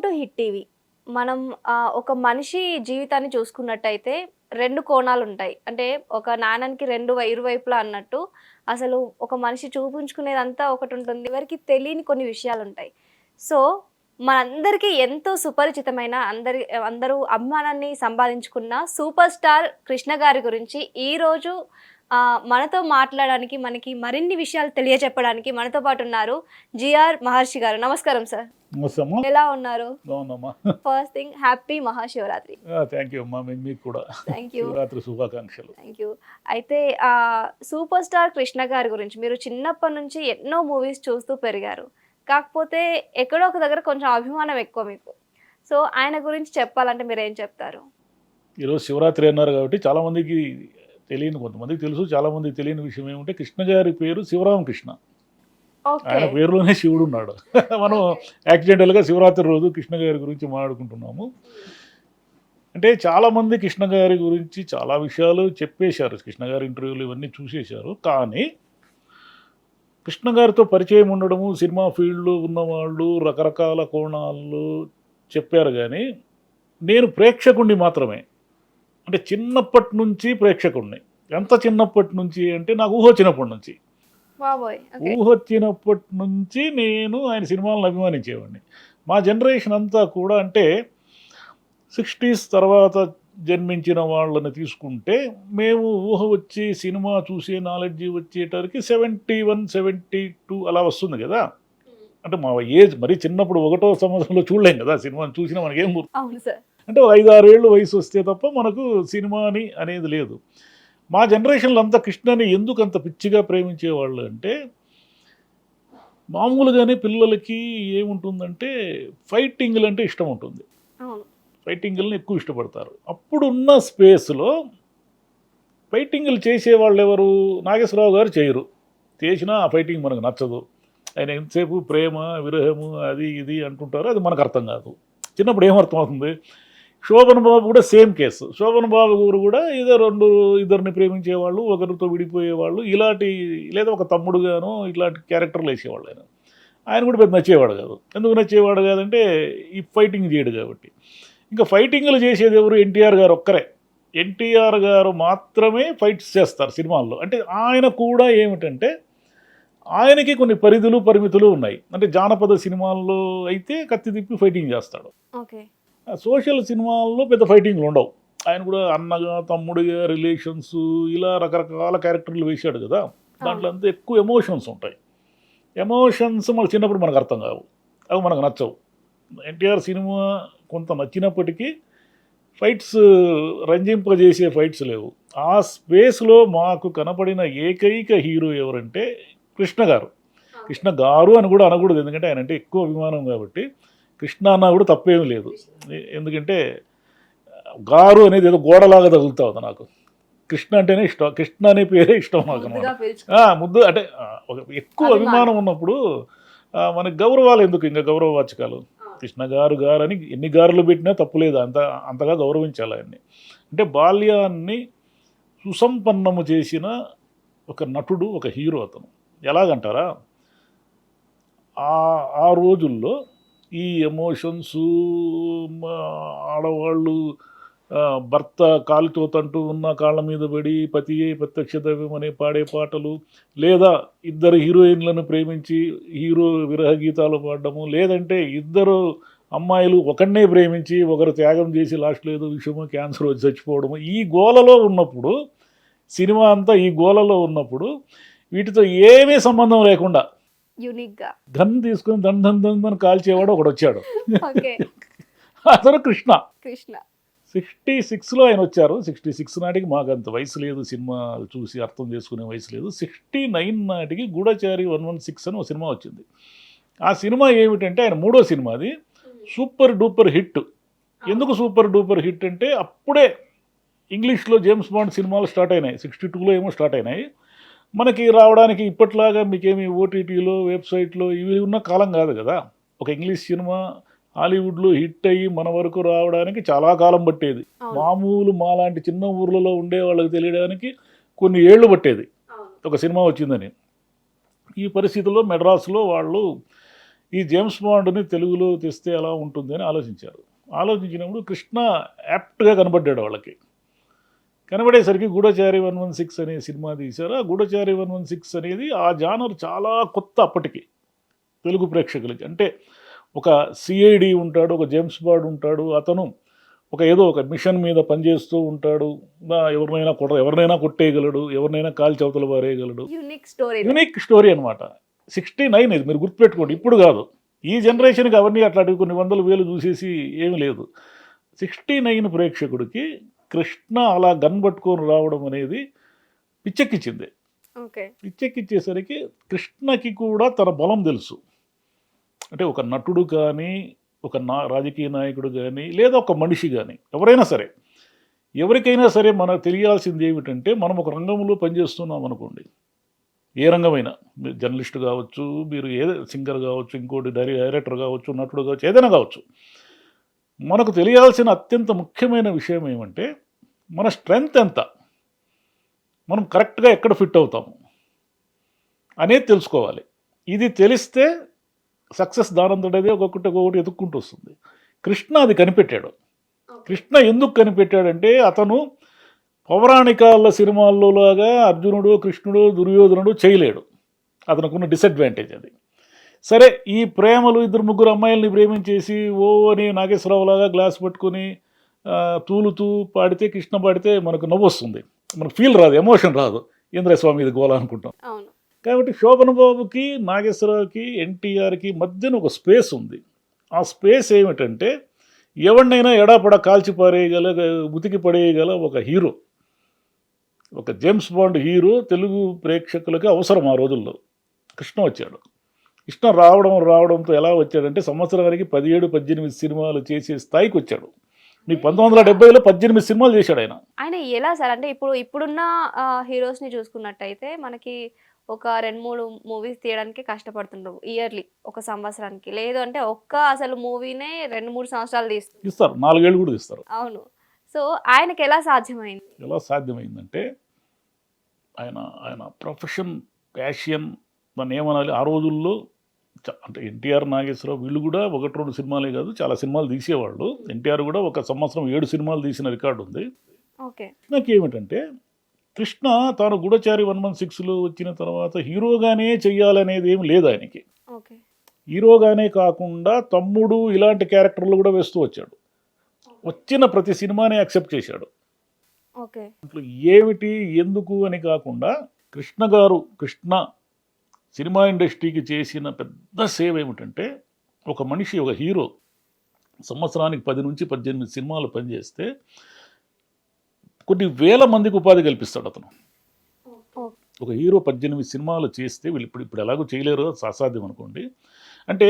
To hit TV. మనం ఒక మనిషి జీవితాన్ని చూసుకున్నట్టయితే 2 కోణాలుంటాయి. అంటే ఒక నాణానికి ఇరువైపులా అన్నట్టు అసలు ఒక మనిషి చూపించుకునేదంతా ఒకటుంటుంది. ఎవరికీ తెలియని కొన్ని విషయాలుంటాయి. సో, మనందరికీ ఎంతో సుపరిచితమైన అందరూ అభిమానాన్ని సంపాదించుకున్న సూపర్ స్టార్ కృష్ణ గారి గురించి ఈరోజు మనతో మాట్లాడడానికి, మనకి మరిన్ని విషయాలు తెలియజెప్పడానికి మనతో పాటు ఉన్నారు జిఆర్ మహర్షి గారు. నమస్కారం సార్. నమస్తేమ్మా. ఎలా ఉన్నారు? బాగున్నామ్మా. First thing happy Mahashivratri. Thank you అమ్మా, మీకు కూడా థ్యాంక్ యూ. శివరాత్రి శుభాకాంక్షలు. Thank you. అయితే సూపర్ స్టార్ కృష్ణ గారి గురించి మీరు చిన్నప్పటి నుంచి ఎన్నో మూవీస్ చూస్తూ పెరిగారు. కాకపోతే ఎక్కడో ఒక దగ్గర కొంచెం అభిమానం ఎక్కువ మీకు. సో ఆయన గురించి చెప్పాలంటే మీరేం చెప్తారు? ఈరోజు శివరాత్రి అన్నారు కాబట్టి చాలామందికి తెలియని, కొంతమందికి తెలుసు, చాలామందికి తెలియని విషయం ఏమంటే కృష్ణ గారి పేరు శివరామకృష్ణ. ఆయన పేరులోనే శివుడు ఉన్నాడు. మనం యాక్సిడెంటల్గా శివరాత్రి రోజు కృష్ణ గారి గురించి మాట్లాడుకుంటున్నాము. అంటే చాలామంది కృష్ణ గారి గురించి చాలా విషయాలు చెప్పేశారు, కృష్ణ గారి ఇంటర్వ్యూలు ఇవన్నీ చూసేశారు. కానీ కృష్ణ గారితో పరిచయం ఉండడము, సినిమా ఫీల్డ్లో ఉన్నవాళ్ళు రకరకాల కోణాలు చెప్పారు. కానీ నేను ప్రేక్షకుణ్ణి మాత్రమే, అంటే చిన్నప్పటి నుంచి ప్రేక్షకుణ్ణి. ఎంత చిన్నప్పటి నుంచి అంటే నాకు ఊహొచ్చినప్పటి నుంచి, ఊహొచ్చినప్పటి నుంచి నేను ఆయన సినిమాలను అభిమానించేవాడిని. మా జనరేషన్ అంతా కూడా అంటే 60s తర్వాత జన్మించిన వాళ్ళని తీసుకుంటే మేము ఊహ వచ్చి సినిమా చూసే నాలెడ్జి వచ్చేటరికి 71, 72 అలా వస్తుంది కదా. అంటే మా ఏజ్ మరీ చిన్నప్పుడు 1వ సంవత్సరంలో చూడలేం కదా సినిమాని, చూసినా మనకేం గుర్తు. అంటే 5-6 ఏళ్ళు వయసు వస్తే తప్ప మనకు సినిమాని అనేది లేదు. మా జనరేషన్లో అంతా కృష్ణని ఎందుకు అంత పిచ్చిగా ప్రేమించేవాళ్ళు అంటే, మామూలుగానే పిల్లలకి ఏముంటుందంటే ఫైటింగ్లు అంటే ఇష్టం ఉంటుంది, ఫైటింగ్లని ఎక్కువ ఇష్టపడతారు. అప్పుడున్న స్పేస్లో ఫైటింగ్లు చేసేవాళ్ళు ఎవరు? నాగేశ్వరరావు గారు చేయరు, చేసినా ఆ ఫైటింగ్ మనకు నచ్చదు. ఆయన ఎంతసేపు ప్రేమ విరహము అది ఇది అంటుంటారు, అది మనకు అర్థం కాదు. చిన్నప్పుడు ఏమర్థం అవుతుంది? శోభన్ బాబు కూడా సేమ్ కేసు. శోభన్ బాబు గారు కూడా ఇద్దరిని ప్రేమించేవాళ్ళు, ఒకరితో విడిపోయేవాళ్ళు, ఇలాంటి లేదా ఒక తమ్ముడుగానో ఇట్లాంటి క్యారెక్టర్లు వేసేవాళ్ళు. ఆయన కూడా పెద్ద నచ్చేవాడు కాదు. ఎందుకు నచ్చేవాడు కాదంటే ఈ ఫైటింగ్ చేయడు కాబట్టి. ఇంకా ఫైటింగ్లు చేసేది ఎవరు? ఎన్టీఆర్ గారు ఒక్కరే. ఎన్టీఆర్ గారు మాత్రమే ఫైట్స్ చేస్తారు సినిమాల్లో. అంటే ఆయన కూడా ఏమిటంటే ఆయనకి కొన్ని పరిమితులు ఉన్నాయి. అంటే జానపద సినిమాల్లో అయితే కత్తి తిప్పి ఫైటింగ్ చేస్తాడు. సోషల్ సినిమాల్లో పెద్ద ఫైటింగ్లు ఉండవు. ఆయన కూడా అన్నగా, తమ్ముడిగా, రిలేషన్స్, ఇలా రకరకాల క్యారెక్టర్లు వేశాడు కదా. దాంట్లో అంతా ఎక్కువ ఎమోషన్స్ ఉంటాయి. ఎమోషన్స్ మన చిన్నప్పుడు మనకు అర్థం కావు, అవి మనకు నచ్చవు. ఎన్టీఆర్ సినిమా కొంత నచ్చినప్పటికీ ఫైట్స్ రంజింపజేసే ఫైట్స్ లేవు. ఆ స్పేస్లో మాకు కనపడిన ఏకైక హీరో ఎవరంటే కృష్ణ గారు. కృష్ణ గారు అని కూడా అనకూడదు, ఎందుకంటే ఆయన అంటే ఎక్కువ అభిమానం కాబట్టి. కృష్ణ అన్నా కూడా తప్పేమీ లేదు, ఎందుకంటే గారు అనేది ఏదో గోడలాగా తగులుతుంది నాకు. కృష్ణ అంటేనే ఇష్టం, కృష్ణ అనే పేరే ఇష్టం నాకు అన్నమాట. ముద్దు అంటే ఎక్కువ అభిమానం ఉన్నప్పుడు మనకి గౌరవాలు ఎందుకు, ఇంకా గౌరవవాచకాలు. కృష్ణ గారు అని ఎన్ని గారులు పెట్టినా తప్పులేదు, అంతగా గౌరవించాలి ఆయన్ని. అంటే బాల్యాన్ని సుసంపన్నము చేసిన ఒక నటుడు, ఒక హీరో అతను. ఎలాగంటారా, ఆ రోజుల్లో ఈ ఎమోషన్స్, ఆడవాళ్ళు భర్త కాలుతో తంటూ ఉన్న కాళ్ళ మీద పడి పతియే ప్రత్యక్ష దైవం అనే పాడే పాటలు, లేదా ఇద్దరు హీరోయిన్లను ప్రేమించి హీరో విరహ గీతాలు పాడడము, లేదంటే ఇద్దరు అమ్మాయిలు ఒకరినే ప్రేమించి ఒకరు త్యాగం చేసి లాస్ట్లో ఏదో విషయమో క్యాన్సర్ వచ్చి చచ్చిపోవడము, ఈ గోలలో ఉన్నప్పుడు, సినిమా అంతా ఈ గోలలో ఉన్నప్పుడు వీటితో ఏమీ సంబంధం లేకుండా యూనిక్గా గన్ తీసుకుని దండ కాల్చేవాడు ఒకడు వచ్చాడు. అతను కృష్ణ. 66లో ఆయన వచ్చారు. 66 నాటికి మాకు అంత వయసు లేదు, సినిమా చూసి అర్థం చేసుకునే వయసు లేదు. 69 నాటికి గూఢచారి 116 అని ఒక సినిమా వచ్చింది. ఆ సినిమా ఏమిటంటే ఆయన 3వ సినిమా, అది సూపర్ డూపర్ హిట్. ఎందుకు సూపర్ డూపర్ హిట్ అంటే అప్పుడే ఇంగ్లీష్లో జేమ్స్ బాండ్ సినిమాలు స్టార్ట్ అయినాయి. 62లో ఏమో స్టార్ట్ అయినాయి. మనకి రావడానికి ఇప్పట్లాగా మీకేమి ఓటీటీలో వెబ్సైట్లో ఇవి ఉన్న కాలం కాదు కదా. ఒక ఇంగ్లీష్ సినిమా హాలీవుడ్లో హిట్ అయ్యి మన వరకు రావడానికి చాలా కాలం పట్టేది. మామూలు మాలాంటి చిన్న ఊర్లలో ఉండే వాళ్ళకి తెలియడానికి కొన్ని ఏళ్ళు పట్టేది ఒక సినిమా వచ్చిందని. ఈ పరిస్థితుల్లో మెడ్రాస్లో వాళ్ళు ఈ జేమ్స్ బాండ్ని తెలుగులో తెస్తే ఎలా ఉంటుంది అని ఆలోచించారు. ఆలోచించినప్పుడు కృష్ణ యాప్ట్గా కనబడ్డాడు వాళ్ళకి. కనబడేసరికి గూఢచారి 116 అనే సినిమా తీశారు. ఆ గూఢచారి 116 అనేది ఆ జానర్ చాలా కొత్త అప్పటికి తెలుగు ప్రేక్షకులకి. అంటే ఒక సిఐడి ఉంటాడు, ఒక జేమ్స్ బాండ్ ఉంటాడు, అతను ఏదో ఒక మిషన్ మీద పనిచేస్తూ ఉంటాడు, ఎవరినైనా కొట్టేయగలడు, ఎవరినైనా కాల్చి అవతల పారేయగలడు. యూనిక్ స్టోరీ అనమాట. 69 ఇది మీరు గుర్తుపెట్టుకోండి, ఇప్పుడు కాదు. ఈ జనరేషన్కి అవన్నీ అట్లాంటివి కొన్ని వందల వేలు చూసేసి ఏమీ లేదు. 69 ప్రేక్షకుడికి కృష్ణ అలా గన్ పట్టుకొని రావడం అనేది పిచ్చెక్కిచ్చింది. పిచ్చెక్కిచ్చేసరికి కృష్ణకి కూడా తన బలం తెలుసు. అంటే ఒక నటుడు కానీ, ఒక రాజకీయ నాయకుడు కానీ, లేదా ఒక మనిషి కానీ, ఎవరికైనా సరే మనకు తెలియాల్సింది ఏమిటంటే, మనం ఒక రంగంలో పనిచేస్తున్నాం అనుకోండి, ఏ రంగమైనా, మీరు జర్నలిస్ట్ కావచ్చు, మీరు సింగర్ కావచ్చు, ఇంకోటి డైరెక్టర్ కావచ్చు, నటుడు కావచ్చు, ఏదైనా కావచ్చు. మనకు తెలియాల్సిన అత్యంత ముఖ్యమైన విషయం ఏమంటే మన స్ట్రెంగ్త్ ఎంత, మనం కరెక్ట్గా ఎక్కడ ఫిట్ అవుతాము అనేది తెలుసుకోవాలి. ఇది తెలిస్తే సక్సెస్ దానంతటదే ఒక్కొక్కటి ఎత్తుక్కుంటూ వస్తుంది. కృష్ణ అది కనిపెట్టాడు. కృష్ణ ఎందుకు కనిపెట్టాడంటే, అతను పౌరాణికాల సినిమాల్లో లాగా అర్జునుడు, కృష్ణుడు, దుర్యోధనుడు చేయలేడు. అతనుకున్న డిసడ్వాంటేజ్ అది. సరే, ఈ ప్రేమలు ఇద్దరు ముగ్గురు అమ్మాయిల్ని ప్రేమించేసి ఓ అని నాగేశ్వరరావు లాగా గ్లాస్ పట్టుకుని తూలుతూ పాడితే, కృష్ణ పాడితే మనకు నవ్వు వస్తుంది, మనకు ఫీల్ రాదు, ఎమోషన్ రాదు. ఇంద్రస్వామి ఇది గోల అనుకుంటాం. కాబట్టి శోభన్ బాబుకి, నాగేశ్వరరావుకి, ఎన్టీఆర్కి మధ్యన ఒక స్పేస్ ఉంది. ఆ స్పేస్ ఏమిటంటే, ఎవరినైనా ఎడాపడా కాల్చి పారేయగల, ఉతికి పడేయగల ఒక హీరో, ఒక జేమ్స్ బాండ్ హీరో తెలుగు ప్రేక్షకులకి అవసరం. ఆ రోజుల్లో కృష్ణ వచ్చాడు. కృష్ణ రావడంతో ఎలా వచ్చాడంటే, సంవత్సరానికి 17-18 సినిమాలు చేసే స్థాయికి వచ్చాడు. మీకు 1970లో 18 సినిమాలు చేశాడు ఆయన ఎలా సార్? అంటే ఇప్పుడున్న హీరోస్ని చూసుకున్నట్టయితే మనకి ఒక 2-3 మూవీస్ తీయడానికి కష్టపడుతుండ్రు ఇయర్లీ, ఒక సంవత్సరానికి. లేదు అంటే అసలు మూవీనే 2-3 సంవత్సరాలు ఇస్తారు, 4 ఏళ్ళు కూడా ఇస్తారు. అవును. సో ఆయనకి ఎలా సాధ్యమైందంటే, ఆయన ప్రొఫెషన్, ప్యాషన్, దాన్ని ఏమనాలి, ఆ రోజుల్లో అంటే ఎన్టీఆర్, నాగేశ్వరరావు వీళ్ళు కూడా 1-2 సినిమాలే కాదు, చాలా సినిమాలు తీసేవాళ్ళు. ఎన్టీఆర్ కూడా ఒక సంవత్సరం 7 సినిమాలు తీసిన రికార్డు ఉంది. నాకేమిటంటే, కృష్ణ తాను గూఢచారి 116లో వచ్చిన తర్వాత హీరోగానే చెయ్యాలనేది ఏమి లేదు ఆయనకి. హీరోగానే కాకుండా తమ్ముడు ఇలాంటి క్యారెక్టర్లు కూడా వేస్తూ వచ్చాడు. వచ్చిన ప్రతి సినిమాని యాక్సెప్ట్ చేశాడు. ఏమిటి, ఎందుకు అని కాకుండా కృష్ణ సినిమా ఇండస్ట్రీకి చేసిన పెద్ద సేవ ఏమిటంటే, ఒక మనిషి, ఒక హీరో సంవత్సరానికి 10-18 సినిమాలు పనిచేస్తే కొన్ని వేల మందికి ఉపాధి కల్పిస్తాడు అతను. ఒక హీరో 18 సినిమాలు చేస్తే, వీళ్ళు ఇప్పుడు ఎలాగో చేయలేరు, అసాధ్యం అనుకోండి. అంటే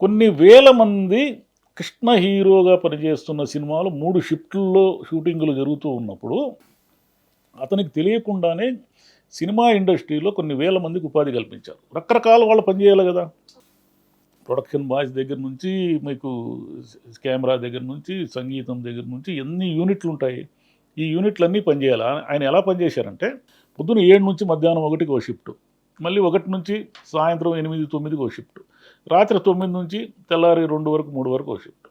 కొన్ని వేల మంది కృష్ణ హీరోగా పనిచేస్తున్న సినిమాలు 3 షిఫ్ట్లలో షూటింగులు జరుగుతూ ఉన్నప్పుడు, అతనికి తెలియకుండానే సినిమా ఇండస్ట్రీలో కొన్ని వేల మందికి ఉపాధి కల్పించారు. రకరకాల వాళ్ళు పనిచేయాలి కదా, ప్రొడక్షన్ బాయ్స్ దగ్గర నుంచి, మీకు కెమెరా దగ్గర నుంచి, సంగీతం దగ్గర నుంచి ఎన్ని యూనిట్లు ఉంటాయి, ఈ యూనిట్లన్నీ పనిచేయాలి. ఆయన ఎలా పనిచేశారంటే, పొద్దున్న 7 నుంచి మధ్యాహ్నం 1కి ఒక షిఫ్ట్, మళ్ళీ 1 నుంచి సాయంత్రం 8-9కి ఒక షిఫ్ట్, రాత్రి 9 నుంచి తెల్లారి 2 వరకు 3 వరకు ఒక షిఫ్ట్.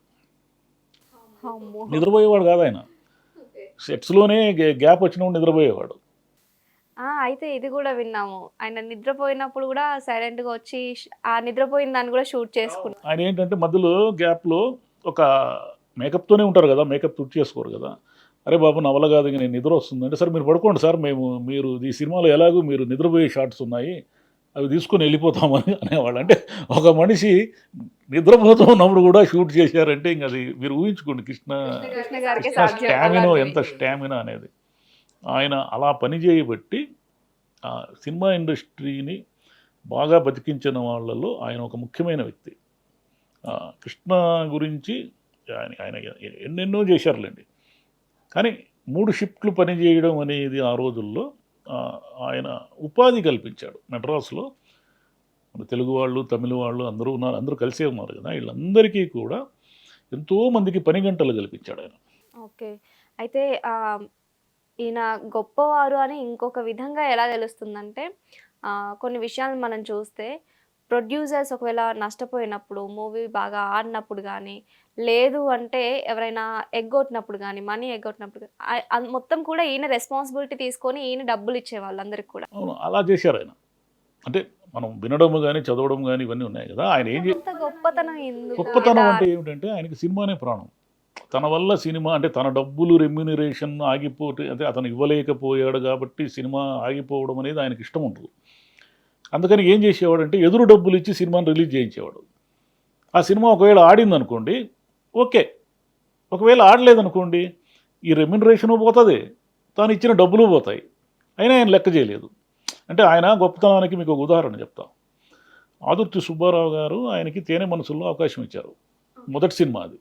నిద్రపోయేవాడు కాదు ఆయన, సెట్స్లోనే గ్యాప్ వచ్చినప్పుడు నిద్రపోయేవాడు. అయితే ఇది కూడా విన్నాము, ఆయన నిద్రపోయినప్పుడు కూడా సైలెంట్గా వచ్చి ఆ నిద్రపోయిన దాన్ని కూడా షూట్ చేసుకున్నాడు. ఆయన ఏంటంటే మధ్యలో గ్యాప్లో ఒక మేకప్తోనే ఉంటారు కదా, మేకప్ తుట్ చేసుకోరు కదా. అరే బాబు, నా వల్ల కాదు, నేను నిద్ర వస్తుందంటే, సరే మీరు పడుకోండి సార్, మీరు ఈ సినిమాలో ఎలాగో మీరు నిద్రపోయే షాట్స్ ఉన్నాయి, అవి తీసుకొని వెళ్ళిపోతామని అనేవాళ్ళు. అంటే ఒక మనిషి నిద్రపోతూ ఉన్నప్పుడు కూడా షూట్ చేశారంటే, ఇంక అది మీరు ఊహించుకోండి కృష్ణ ఎంత స్టామినా అనేది. ఆయన అలా పని చేయబట్టి ఆ సినిమా ఇండస్ట్రీని బాగా బతికించిన వాళ్ళలో ఆయన ఒక ముఖ్యమైన వ్యక్తి. కృష్ణ గురించి ఆయన ఎన్నెన్నో చేశారులేండి, కానీ 3 షిఫ్ట్లు పనిచేయడం అనేది ఆ రోజుల్లో ఆయన ఉపాధి కల్పించాడు. మెడ్రాస్లో తెలుగు వాళ్ళు, తమిళ వాళ్ళు అందరూ ఉన్నారు, అందరూ కలిసే ఉన్నారు కదా, వీళ్ళందరికీ కూడా ఎంతోమందికి పని గంటలు కల్పించాడు ఆయన. ఓకే, అయితే ఈయన గొప్పవారు అని ఇంకొక విధంగా ఎలా తెలుస్తుందంటే, కొన్ని విషయాలు మనం చూస్తే ప్రొడ్యూసర్స్ ఒకవేళ నష్టపోయినప్పుడు, మూవీ బాగా ఆడినప్పుడు గానీ, లేదు అంటే ఎవరైనా ఎగ్గొట్టినప్పుడు గానీ, మనీ ఎగ్గొట్టినప్పుడు గానీ, అది మొత్తం కూడా ఈయన రెస్పాన్సిబిలిటీ తీసుకొని ఈయన డబ్బులిచ్చేవాళ్ళు అందరికి కూడా. అవును, అలా చేశారు ఆయన. అంటే మనం వినడం గానీ, చదవడం గానీ ఇవన్నీ ఉన్నాయి కదా! ఆయన ఏం అంత గొప్పతనం ఎందుకు? గొప్పతనం ఎలా? అంటే ఏమిటంటే ఆయనకి సినిమానే ప్రాణం. తన వల్ల సినిమా అంటే తన డబ్బులు రెమ్యూనరేషన్ ఆగిపోతే అంటే అతను ఇవ్వలేకపోయాడు కాబట్టి సినిమా ఆగిపోవడం అనేది ఆయనకి ఇష్టం ఉండదు. అందుకని ఏం చేసేవాడంటే ఎదురు డబ్బులు ఇచ్చి సినిమాని రిలీజ్ చేయించేవాడు. ఆ సినిమా ఒకవేళ ఆడిందనుకోండి ఓకే. ఒకవేళ ఆడలేదనుకోండి ఈ రెమ్యూనరేషను పోతుంది, తాను ఇచ్చిన డబ్బులు పోతాయి. అయినా ఆయన లెక్క చేయలేదు. అంటే ఆయన గొప్పతనానికి మీకు ఒక ఉదాహరణ చెప్తా. ఆదుర్తి సుబ్బారావు గారు ఆయనకి తేనె మనసుల్లో అవకాశం ఇచ్చారు. మొదటి సినిమా అది.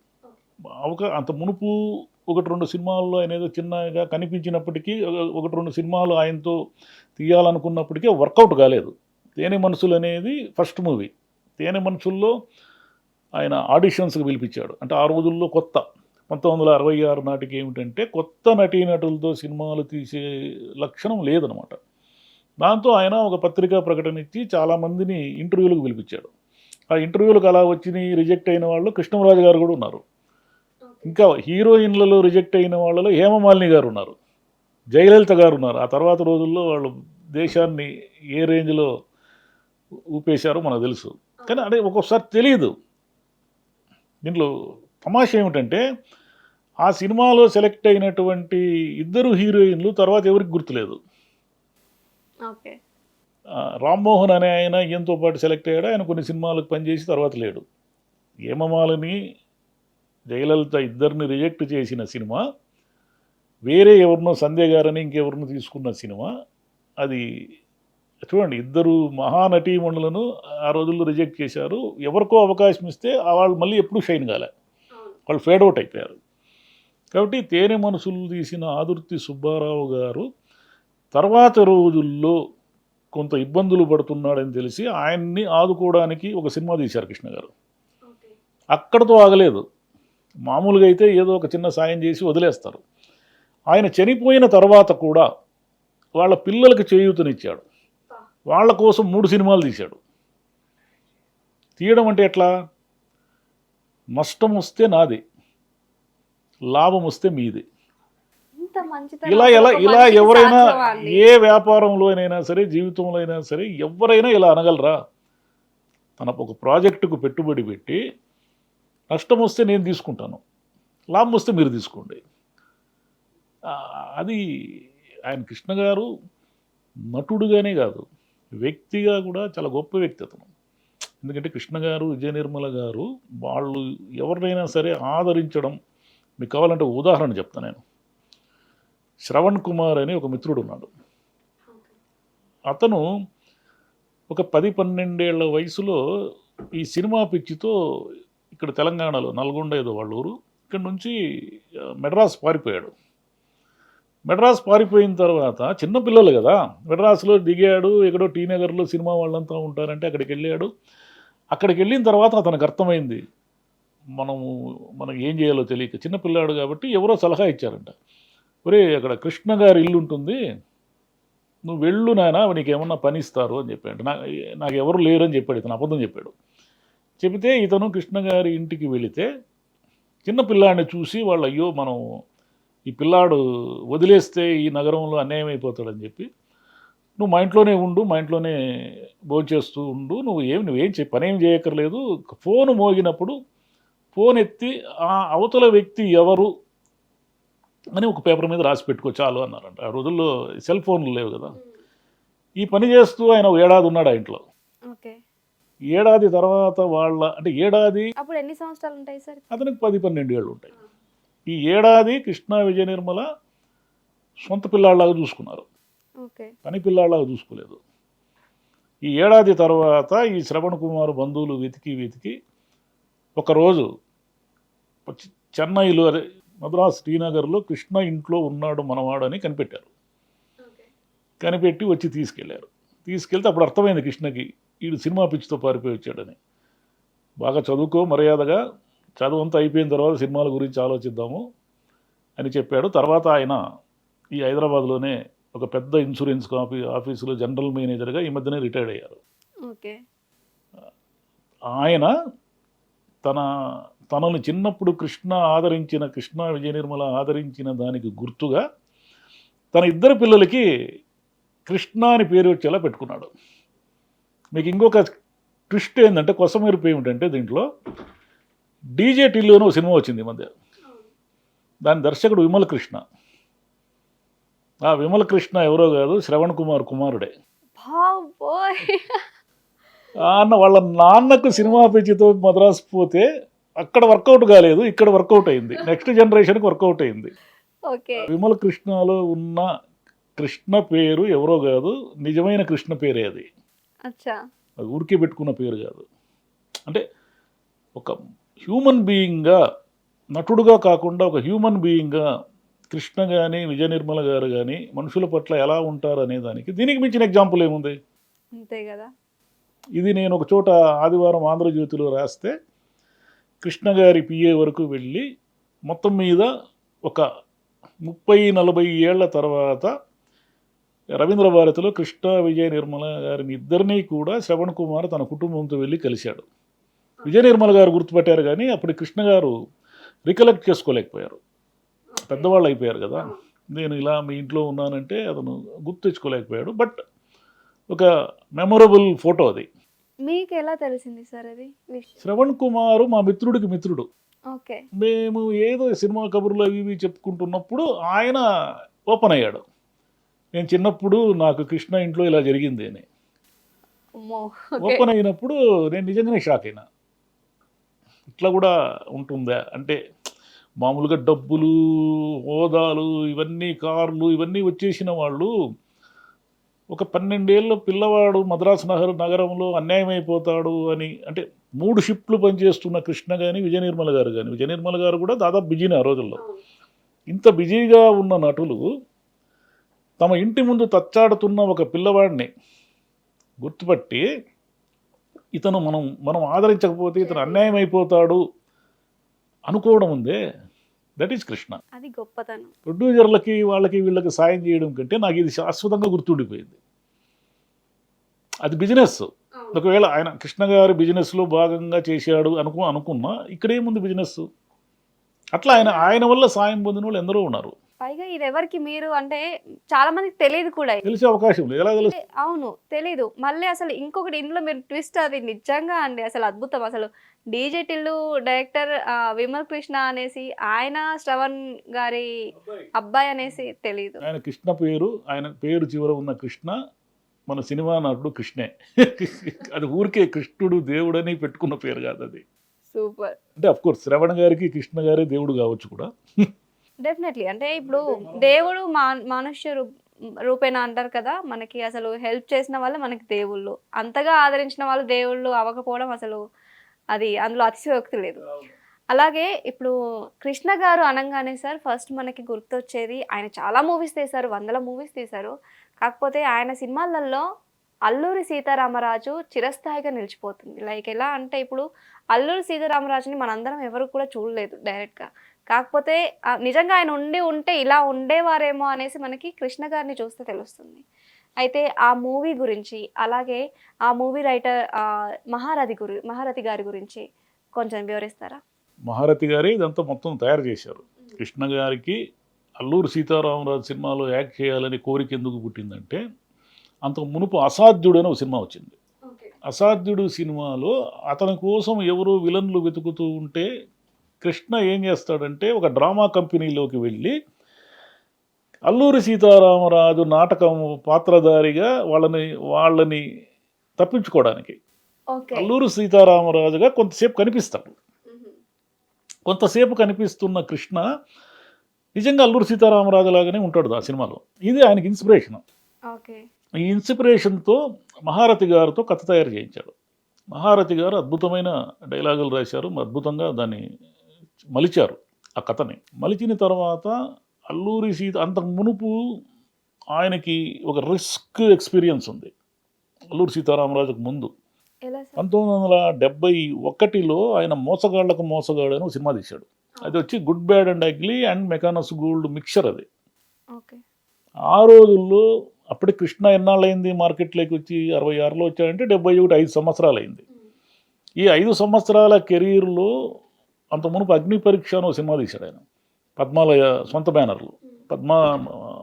అంత మునుపు 1-2 సినిమాల్లో ఆయన ఏదో చిన్నగా కనిపించినప్పటికీ 1-2 సినిమాలు ఆయనతో తీయాలనుకున్నప్పటికీ వర్కౌట్ కాలేదు. తేనె మనసులు అనేది ఫస్ట్ మూవీ. తేనె మనసుల్లో ఆయన ఆడిషన్స్కి పిలిపించాడు. అంటే ఆ రోజుల్లో కొత్త 1966 నాటికి ఏమిటంటే కొత్త నటీనటులతో సినిమాలు తీసే లక్షణం లేదనమాట. దాంతో ఆయన ఒక పత్రికా ప్రకటన ఇచ్చి చాలామందిని ఇంటర్వ్యూలకు పిలిపించాడు. ఆ ఇంటర్వ్యూలకు అలా వచ్చి రిజెక్ట్ అయిన వాళ్ళు కృష్ణరాజు గారు కూడా ఉన్నారు. ఇంకా హీరోయిన్లలో రిజెక్ట్ అయిన వాళ్ళలో హేమమాలిని గారు ఉన్నారు, జయలలిత గారు ఉన్నారు. ఆ తర్వాత రోజుల్లో వాళ్ళు దేశాన్ని ఏ రేంజ్లో ఊపేశారో మనకు తెలుసు. కానీ అదే ఒక్కొక్కసారి తెలియదు. దీంట్లో తమాషా ఏమిటంటే ఆ సినిమాలో సెలెక్ట్ అయినటువంటి 2 హీరోయిన్లు తర్వాత ఎవరికి గుర్తులేదు. ఓకే. రామ్మోహన్ అనే ఆయన ఈయనతో పాటు సెలెక్ట్ అయ్యాడు. ఆయన కొన్ని సినిమాలకు పనిచేసి తర్వాత లేడు. హేమమాలిని, జయలలిత ఇద్దరిని రిజెక్ట్ చేసిన సినిమా వేరే ఎవరినో సంధ్య గారని ఇంకెవరినో తీసుకున్న సినిమా అది. చూడండి, 2 మహానటీమణులను ఆ రోజుల్లో రిజెక్ట్ చేశారు. ఎవరికో అవకాశం ఇస్తే వాళ్ళు మళ్ళీ ఎప్పుడూ షైన్ కాలే, వాళ్ళు ఫేడ్ అవుట్ అయిపోయారు. కాబట్టి తేనె మనసులు తీసిన ఆదుర్తి సుబ్బారావు గారు తర్వాత రోజుల్లో కొంత ఇబ్బందులు పడుతున్నాడని తెలిసి ఆయన్ని ఆదుకోవడానికి ఒక సినిమా తీశారు కృష్ణ గారు. అక్కడతో ఆగలేదు. మామూలుగా అయితే ఏదో ఒక చిన్న సాయం చేసి వదిలేస్తారు. ఆయన చనిపోయిన తర్వాత కూడా వాళ్ళ పిల్లలకి చేయూతనిచ్చాడు. వాళ్ళ కోసం 3 సినిమాలు తీశాడు. తీయడం అంటే ఎట్లా? నష్టం వస్తే నాది, లాభం వస్తే మీది. ఇలా ఎవరైనా ఏ వ్యాపారంలో అయినా సరే, జీవితంలో అయినా సరే ఎవరైనా ఇలా అనగలరా? తన ఒక ప్రాజెక్టుకు పెట్టుబడి పెట్టి నష్టం వస్తే నేను తీసుకుంటాను, లాభం వస్తే మీరు తీసుకోండి. అది ఆయన కృష్ణ గారు నటుడుగానే కాదు, వ్యక్తిగా కూడా చాలా గొప్ప వ్యక్తి అతను. ఎందుకంటే కృష్ణ గారు, విజయ నిర్మల గారు వాళ్ళు ఎవరినైనా సరే ఆదరించడం. మీకు కావాలంటే ఉదాహరణ చెప్తాను నేను. శ్రవణ్ కుమార్ అని ఒక మిత్రుడు ఉన్నాడు. అతను ఒక 10-12 ఏళ్ల వయసులో ఈ సినిమా పిచ్చితో ఇక్కడ తెలంగాణలో నల్గొండ ఏదో వాళ్ళ ఊరు, ఇక్కడ నుంచి మెడ్రాస్ పారిపోయాడు. మెడ్రాస్ పారిపోయిన తర్వాత చిన్నపిల్లలు కదా, మెడ్రాస్లో దిగాడు. ఎక్కడో టీ నగర్లో సినిమా వాళ్ళంతా ఉంటారంటే అక్కడికి వెళ్ళాడు. అక్కడికి వెళ్ళిన తర్వాత అతనికి అర్థమైంది మనకి ఏం చేయాలో తెలియక, చిన్నపిల్లాడు కాబట్టి ఎవరో సలహా ఇచ్చారంట. ఒరే, అక్కడ కృష్ణ గారి ఇల్లు ఉంటుంది, నువ్వు వెళ్ళు నాయన, నీకేమన్నా పని ఇస్తారు అని చెప్పాడు. నాకు ఎవరు లేరని చెప్పాడు. ఇతను అబద్ధం చెప్పాడు. చెబితే ఇతను కృష్ణ గారి ఇంటికి వెళితే చిన్న పిల్లాడిని చూసి వాళ్ళు, అయ్యో మనం ఈ పిల్లాడు వదిలేస్తే ఈ నగరంలో అన్యాయం అయిపోతాడని చెప్పి, నువ్వు మా ఇంట్లోనే ఉండు, మా ఇంట్లోనే భోంచేస్తూ ఉండు, నువ్వేం పని ఏం చేయక్కర్లేదు. ఫోన్ మోగినప్పుడు ఫోన్ ఎత్తి ఆ అవతల వ్యక్తి ఎవరు అని ఒక పేపర్ మీద రాసి పెట్టుకో చాలు అన్నారంట. ఆ రోజుల్లో సెల్ ఫోన్లు లేవు కదా. ఈ పని చేస్తూ ఆయన 1 ఏడాది ఉన్నాడు ఆ ఇంట్లో. ఏడాది తర్వాత ఏడాది అప్పుడు ఎన్ని సంవత్సరాలు ఉంటాయి సార్? అతనికి 10-12 ఏళ్ళు ఉంటాయి. ఈ ఏడాది కృష్ణ, విజయ నిర్మల సొంత పిల్లాళ్ళలాగా చూసుకున్నారు, పని పిల్లాళ్ళలాగా చూసుకోలేదు. ఈ ఏడాది తర్వాత ఈ శ్రవణ్ కుమార్ బంధువులు వెతికి ఒకరోజు చెన్నైలో, అదే మద్రాస్ శ్రీనగర్లో కృష్ణ ఇంట్లో ఉన్నాడు మనవాడని కనిపెట్టారు. కనిపెట్టి వచ్చి తీసుకెళ్తే అప్పుడు అర్థమైంది కృష్ణకి, వీడు సినిమా పిచ్చితో పారిపోయి వచ్చాడని. బాగా చదువుకో మర్యాదగా, చదువంతా అయిపోయిన తర్వాత సినిమాల గురించి ఆలోచిద్దాము అని చెప్పాడు. తర్వాత ఆయన ఈ హైదరాబాద్లోనే ఒక పెద్ద ఇన్సూరెన్స్ ఆఫీసులో జనరల్ మేనేజర్గా ఈ మధ్యనే రిటైర్డ్ అయ్యారు. ఆయన తనను చిన్నప్పుడు కృష్ణ విజయ నిర్మల ఆదరించిన దానికి గుర్తుగా తన ఇద్దరు పిల్లలకి కృష్ణ అని పేరు వచ్చేలా పెట్టుకున్నాడు. మీకు ఇంకొక ట్విస్ట్ ఏంటంటే కొసమెరుపు ఏమిటంటే దీంట్లో డీజే టిల్లు అని ఒక సినిమా వచ్చింది ఈ మధ్య. దాని దర్శకుడు విమల్ కృష్ణ. ఆ విమల్ కృష్ణ ఎవరో కాదు, శ్రవణ్ కుమార్ కుమారుడే. వాళ్ళ నాన్నకు సినిమా పిచ్చితో మద్రాసు పోతే అక్కడ వర్కౌట్ కాలేదు, ఇక్కడ వర్కౌట్ అయింది, నెక్స్ట్ జనరేషన్కి వర్కౌట్ అయింది. విమల్ కృష్ణలో ఉన్న కృష్ణ పేరు ఎవరో కాదు, నిజమైన కృష్ణ పేరే అది. అది ఊరికే పెట్టుకున్న పేరు కాదు. అంటే ఒక హ్యూమన్ బీయింగ్గా, నటుడుగా కాకుండా ఒక హ్యూమన్ బీయింగ్గా కృష్ణ కానీ విజయ నిర్మల గారు కానీ మనుషుల పట్ల ఎలా ఉంటారు అనే దానికి దీనికి మించిన ఎగ్జాంపుల్ ఏముంది? అంతే కదా. ఇది నేను ఒక చోట ఆదివారం ఆంధ్రజ్యోతిలో రాస్తే కృష్ణ గారి పిఏ వరకు వెళ్ళి మొత్తం మీద ఒక 30-40 ఏళ్ల తర్వాత రవీంద్ర భారతిలో కృష్ణ విజయ నిర్మల గారిని ఇద్దరినీ కూడా శ్రవణ్ కుమార్ తన కుటుంబంతో వెళ్ళి కలిశాడు. విజయ నిర్మల గారు గుర్తుపట్టారు కానీ అప్పుడు కృష్ణ గారు రికలెక్ట్ చేసుకోలేకపోయారు, పెద్దవాళ్ళు అయిపోయారు కదా. నేను ఇలా మీ ఇంట్లో ఉన్నానంటే అతను గుర్తు తెచ్చుకోలేకపోయాడు. బట్ ఒక మెమొరబుల్ ఫోటో అది. మీకు ఎలా తెలిసింది సార్ అది? శ్రవణ్ కుమార్ మా మిత్రుడికి మిత్రుడు. ఓకే. మేము ఏదో సినిమా కబుర్లు అవి ఇవి చెప్పుకుంటున్నప్పుడు ఆయన ఓపెన్ అయ్యాడు, నేను చిన్నప్పుడు నాకు కృష్ణ ఇంట్లో ఇలా జరిగింది అని. ఓపెన్ అయినప్పుడు నేను నిజంగానే షాక్ అయినా. ఇట్లా కూడా ఉంటుందా అంటే మామూలుగా డబ్బులు, హోదాలు, ఇవన్నీ కార్లు ఇవన్నీ వచ్చేసిన వాళ్ళు ఒక 12 ఏళ్ళ పిల్లవాడు మద్రాసు నగరంలో అన్యాయం అయిపోతాడు అని, అంటే 3 షిఫ్ట్లు పనిచేస్తున్న కృష్ణ కానీ విజయ నిర్మల గారు కానీ, విజయ నిర్మల గారు కూడా దాదాపు బిజీనే ఆ రోజుల్లో. ఇంత బిజీగా ఉన్న నటులు తమ ఇంటి ముందు తచ్చాడుతున్న ఒక పిల్లవాడిని గుర్తుపట్టి ఇతను మనం ఆదరించకపోతే ఇతను అన్యాయం అయిపోతాడు అనుకోవడం ఉందే, దట్ ఈస్ కృష్ణ. అది గొప్పతనం. ప్రొడ్యూసర్లకి వీళ్ళకి సాయం చేయడం కంటే నాకు ఇది శాశ్వతంగా గుర్తుండిపోయింది. అది బిజినెస్. ఒకవేళ ఆయన కృష్ణ గారి బిజినెస్లో భాగంగా చేశాడు అనుకున్నా, ఇక్కడేముంది బిజినెస్? అట్లా ఆయన వల్ల సాయం పొందిన వాళ్ళు ఎందరో ఉన్నారు. పైగా ఇది ఎవరికి మీరు అంటే చాలా మందికి తెలియదు కూడా, తెలిసే అవకాశం లేదు. ఎలా తెలుసు? అవును, తెలీదు. మళ్ళీ అసలు ఇంకొకటి ఇందులో మీరు ట్విస్ట్, అది నిజంగా అండి అసలు అద్భుతం. అసలు డీజే టిల్లు డైరెక్టర్ విమల్ కృష్ణ అనేసి ఆయన శ్రవణ్ గారి అబ్బాయి అనేసి తెలీదు. ఆయన కృష్ణ ఆయన పేరు చివర ఉన్న కృష్ణ మన సినిమా నటుడు కృష్ణే. అది ఊరికే కృష్ణుడు దేవుడని పెట్టుకున్న పేరు కాదు అది. సూపర్. అంటే అఫ్ కోర్స్ శ్రవణ్ గారికి కృష్ణ గారే దేవుడు కావచ్చు కూడా. డెఫినెట్లీ. అంటే ఇప్పుడు దేవుడు మనుష్య రూపేణ అంటారు కదా, మనకి అసలు హెల్ప్ చేసిన వాళ్ళు మనకి దేవుళ్ళు, అంతగా ఆదరించిన వాళ్ళు దేవుళ్ళు అవ్వకపోవడం అసలు అది అందులో అతిశయోక్తి లేదు. అలాగే ఇప్పుడు కృష్ణ గారు అనగానే సార్ ఫస్ట్ మనకి గుర్తొచ్చేది, ఆయన చాలా మూవీస్ తీశారు, 100 మూవీస్ తీశారు. కాకపోతే ఆయన సినిమాలలో అల్లూరి సీతారామరాజు చిరస్థాయిగా నిలిచిపోతుంది. లైక్ ఎలా అంటే ఇప్పుడు అల్లూరి సీతారామరాజుని మనందరం ఎవరు కూడా చూడలేదు డైరెక్ట్గా. కాకపోతే నిజంగా ఆయన ఉంటే ఇలా ఉండేవారేమో అనేసి మనకి కృష్ణ గారిని చూస్తే తెలుస్తుంది. అయితే ఆ మూవీ గురించి, అలాగే ఆ మూవీ రైటర్ మహారథి గారి గురించి కొంచెం వివరిస్తారా? మహారథి గారే ఇదంతా మొత్తం తయారు చేశారు. కృష్ణ గారికి అల్లూరి సీతారామరాజు సినిమాలో యాక్ట్ చేయాలని కోరిక ఎందుకు పుట్టిందంటే, అంతకు మునుపు అసాధ్యుడు అని ఒక సినిమా వచ్చింది. అసాధ్యుడు సినిమాలో అతని కోసం ఎవరో విలన్లు వెతుకుతూ ఉంటే కృష్ణ ఏం చేస్తాడంటే ఒక డ్రామా కంపెనీలోకి వెళ్ళి అల్లూరి సీతారామరాజు నాటకం పాత్రధారిగా వాళ్ళని తప్పించుకోవడానికి అల్లూరి సీతారామరాజుగా కొంతసేపు కనిపిస్తాడు. కొంతసేపు కనిపిస్తున్న కృష్ణ నిజంగా అల్లూరి సీతారామరాజు లాగానే ఉంటాడు ఆ సినిమాలో. ఇది ఆయనకి ఇన్స్పిరేషన్. ఈ ఇన్స్పిరేషన్తో మహారథి గారితో కథ తయారు చేయించాడు. మహారథి గారు అద్భుతమైన డైలాగులు రాశారు, అద్భుతంగా దాన్ని మలిచారు. ఆ కథని మలిచిన తర్వాత అల్లూరి అంతకు మునుపు ఆయనకి ఒక రిస్క్ ఎక్స్పీరియన్స్ ఉంది. అల్లూరి సీతారామరాజుకు ముందు 1971లో ఆయన మోసగాళ్లకు మోసగాడు అని ఒక సినిమా తీశాడు. అది వచ్చి good bad and ugly and Mackenna's gold mixture. అది ఆ రోజుల్లో అప్పటికి కృష్ణ ఎన్నాళ్ళైంది మార్కెట్లోకి వచ్చి? 66లో వచ్చాడంటే 71, 5 సంవత్సరాలు అయింది. ఈ 5 సంవత్సరాల కెరీర్లో అంత మునుపు అగ్ని పరీక్ష అని ఒక సినిమా తీశాడు ఆయన, పద్మాలయ సొంత బ్యానర్లు.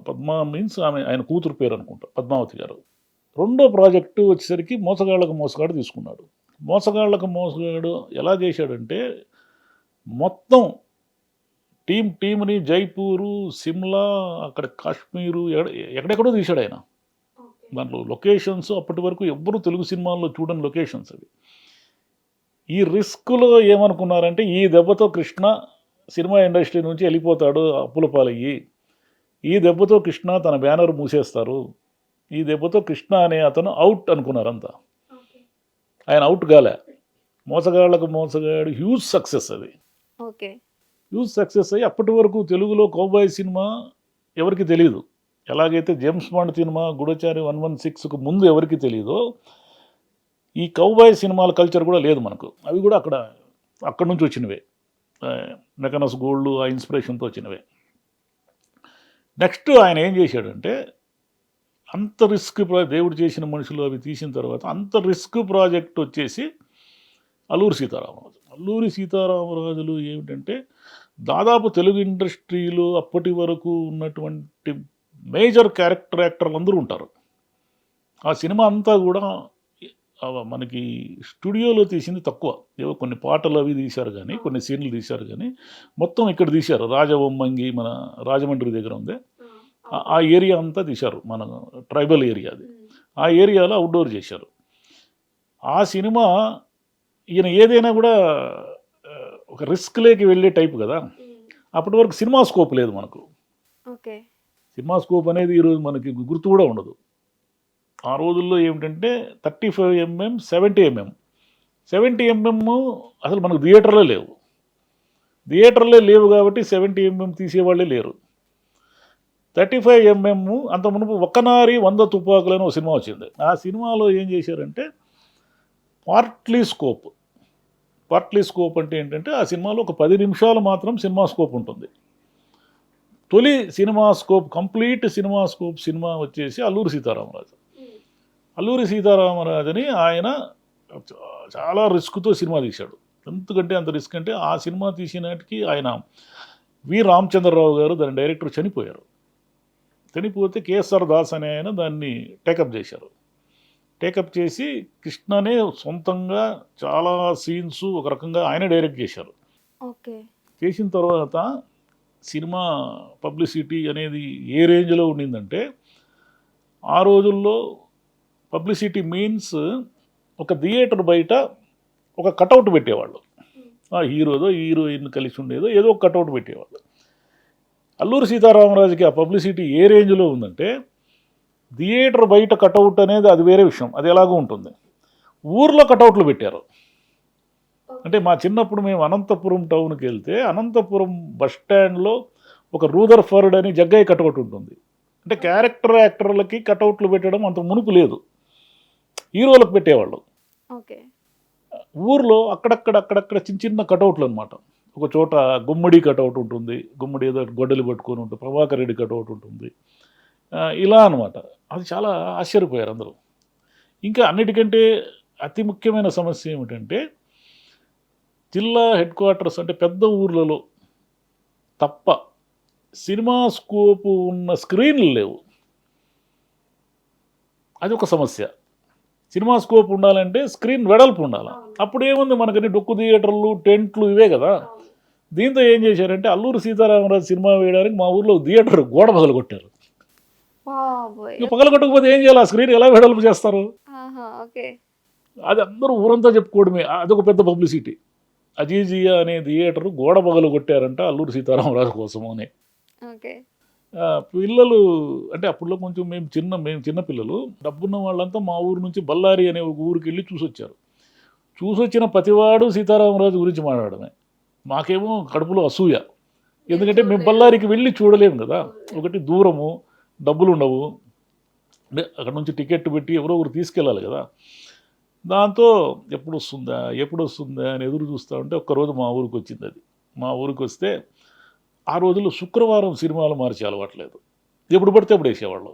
పద్మ మీన్స్ ఆయన కూతురు పేరు అనుకుంటా, పద్మావతి గారు. రెండో ప్రాజెక్టు వచ్చేసరికి మోసగాళ్ళకు మోసగాడు తీసుకున్నాడు. మోసగాళ్ళకు మోసగాడు ఎలా చేశాడంటే మొత్తం టీంని జైపూరు, సిమ్లా, అక్కడ కాశ్మీరు, ఎక్కడెక్కడో తీశాడు ఆయన. దాంట్లో లొకేషన్స్ అప్పటి వరకు ఎవ్వరూ తెలుగు సినిమాల్లో చూడని లొకేషన్స్ అవి. ఈ రిస్క్లో ఏమనుకున్నారంటే ఈ దెబ్బతో కృష్ణ సినిమా ఇండస్ట్రీ నుంచి వెళ్ళిపోతాడు అప్పుల పాలయ్యి, ఈ దెబ్బతో కృష్ణ తన బ్యానర్ మూసేస్తారు, ఈ దెబ్బతో కృష్ణ అనే అతను అవుట్ అనుకున్నారంతా. ఆయన అవుట్ కాలే. మోసగాళ్ళకు మోసగాడు హ్యూజ్ సక్సెస్. అది ఓకే, హ్యూజ్ సక్సెస్ అయ్యి అప్పటి వరకు తెలుగులో కౌబాయ్ సినిమా ఎవరికి తెలియదు. ఎలాగైతే జేమ్స్ బాండ్ సినిమా గూఢచారి 116కు ముందు ఎవరికి తెలియదో ఈ కౌబాయ్ సినిమాల కల్చర్ కూడా లేదు మనకు. అవి కూడా అక్కడ నుంచి వచ్చినవే, మెకనస్ గోల్డ్ ఆ ఇన్స్పిరేషన్తో వచ్చినవే. నెక్స్ట్ ఆయన ఏం చేశాడంటే అంత రిస్క్ దేవుడు చేసిన మనుషులు అవి తీసిన తర్వాత అంత రిస్క్ ప్రాజెక్ట్ వచ్చేసి అల్లూరి సీతారామరాజు. అల్లూరి సీతారామరాజులు ఏమిటంటే దాదాపు తెలుగు ఇండస్ట్రీలో అప్పటి వరకు ఉన్నటువంటి మేజర్ క్యారెక్టర్ యాక్టర్లు అందరూ ఉంటారు. ఆ సినిమా అంతా కూడా మనకి స్టూడియోలో తీసింది తక్కువ, ఏవో కొన్ని పాటలు అవి తీశారు కానీ, కొన్ని సీన్లు తీశారు కానీ, మొత్తం ఇక్కడ తీశారు. రాజవొమ్మంగి మన రాజమండ్రి దగ్గర ఉంది, ఆ ఏరియా అంతా తీశారు, మన ట్రైబల్ ఏరియా అది. ఆ ఏరియాలో అవుట్డోర్ చేశారు. ఆ సినిమా ఈయన ఏదైనా కూడా ఒక రిస్క్లోకి వెళ్ళే టైప్ కదా. అప్పటి వరకు సినిమా స్కోప్ లేదు మనకు. ఓకే, సినిమా స్కోప్ అనేది ఈరోజు మనకి గుర్తు కూడా ఉండదు. ఆ రోజుల్లో ఏమిటంటే 35 mm 70 mm 70 mm అసలు మనకు థియేటర్లే లేవు కాబట్టి 70 mm తీసేవాళ్ళే లేరు. 35 mm అంత మునుపు ఒక్కనారి 100 తుపాకులని ఒక సినిమా వచ్చింది. ఆ సినిమాలో ఏం చేశారంటే పార్ట్లీ స్కోప్ అంటే ఏంటంటే ఆ సినిమాలో ఒక 10 నిమిషాలు మాత్రం సినిమా స్కోప్ ఉంటుంది. తొలి cinema scope, complete cinema scope cinema వచ్చేసి అల్లూరి సీతారామరాజు. అల్లూరి సీతారామరాజుని ఆయన చాలా రిస్క్తో సినిమా తీశాడు. ఎందుకంటే అంత రిస్క్ అంటే ఆ సినిమా తీసినాటికి ఆయన వి రామచంద్రరావు గారు దాని డైరెక్టర్ చనిపోయారు. చనిపోతే కేఎస్ఆర్ దాస్ అనే ఆయన దాన్ని టేకప్ చేశారు. టేకప్ చేసి కృష్ణనే సొంతంగా చాలా సీన్స్ ఒక రకంగా ఆయన డైరెక్ట్ చేశారు. ఓకే, చేసిన తర్వాత సినిమా పబ్లిసిటీ అనేది ఏ రేంజ్లో ఉండిందంటే ఆ రోజుల్లో పబ్లిసిటీ మీన్స్ ఒక థియేటర్ బయట ఒక కటౌట్ పెట్టేవాళ్ళు, ఆ హీరోదో హీరోయిన్ కలిసి ఉండేదో ఏదో ఒక కటౌట్ పెట్టేవాళ్ళు. అల్లూరి సీతారామరాజుకి ఆ పబ్లిసిటీ ఏ రేంజ్లో ఉందంటే థియేటర్ బయట కటౌట్ అనేది అది వేరే విషయం, అది ఎలాగో ఉంటుంది. ఊర్లో కటౌట్లు పెట్టారు. అంటే మా చిన్నప్పుడు మేము అనంతపురం టౌన్కి వెళ్తే అనంతపురం బస్ స్టాండ్లో ఒక రూదర్ఫర్డ్ అని జగ్గయ్య కటౌట్ ఉంటుంది. అంటే క్యారెక్టర్ యాక్టర్లకి కటౌట్లు పెట్టడం అంత మునుపు లేదు, హీరోలకు పెట్టేవాళ్ళు. ఓకే, ఊర్లో అక్కడక్కడ చిన్న కటౌట్లు అనమాట. ఒక చోట గుమ్మడి కటౌట్ ఉంటుంది, గుమ్మడి ఏదో గొడ్డలి పట్టుకొని ఉంటుంది, ప్రభాకర్ రెడ్డి కటౌట్ ఉంటుంది, ఇలా అనమాట. అది చాలా ఆశ్చర్యపోయారు అందరూ. ఇంకా అన్నిటికంటే అతి ముఖ్యమైన సమస్య ఏమిటంటే జిల్లా హెడ్ క్వార్టర్స్ అంటే పెద్ద ఊర్లలో తప్ప సినిమా స్కోపు ఉన్న స్క్రీన్లు లేవు. అది ఒక సమస్య. సినిమా స్కోప్ ఉండాలంటే స్క్రీన్ వెడల్పు ఉండాలి. అప్పుడు ఏముంది మనకని డొక్కు థియేటర్లు, టెంట్లు ఇవే కదా. దీంతో ఏం చేశారంటే అల్లూరి సీతారామరాజు సినిమా వేయడానికి మా ఊర్లో థియేటర్ గోడ పగలు కొట్టారు. ఇక పగలు కొట్టకపోతే ఏం చేయాలి, ఆ స్క్రీన్ ఎలా వెడల్పు చేస్తారు? అది అందరూ ఊరంతా చెప్పుకోవడమే, అదొక పెద్ద పబ్లిసిటీ. అజీజియా అనే థియేటర్ గోడ పగలు కొట్టారంట అల్లూరి సీతారామరాజు కోసము అని. పిల్లలు అంటే అప్పుడులో కొంచెం మేము చిన్న పిల్లలు, డబ్బున్న వాళ్ళంతా మా ఊరు నుంచి బళ్ళారి అనే ఒక ఊరికి వెళ్ళి చూసొచ్చిన ప్రతివాడు సీతారామరాజు గురించి మాట్లాడమే. మాకేమో కడుపులో అసూయ, ఎందుకంటే మేము బళ్ళారికి వెళ్ళి చూడలేము కదా. ఒకటి దూరము, డబ్బులు ఉండవు, అంటే అక్కడ నుంచి టికెట్ పెట్టి ఎవరో ఒకరు తీసుకెళ్ళాలి కదా. దాంతో ఎప్పుడు వస్తుందా అని ఎదురు చూస్తూ ఉంటే ఒక్కరోజు మా ఊరికి వచ్చింది. అది మా ఊరికి వస్తే ఆ రోజుల్లో శుక్రవారం సినిమాలు మార్చి అలవాట్లేదు, ఎప్పుడు పడితే అప్పుడు వేసేవాళ్ళు.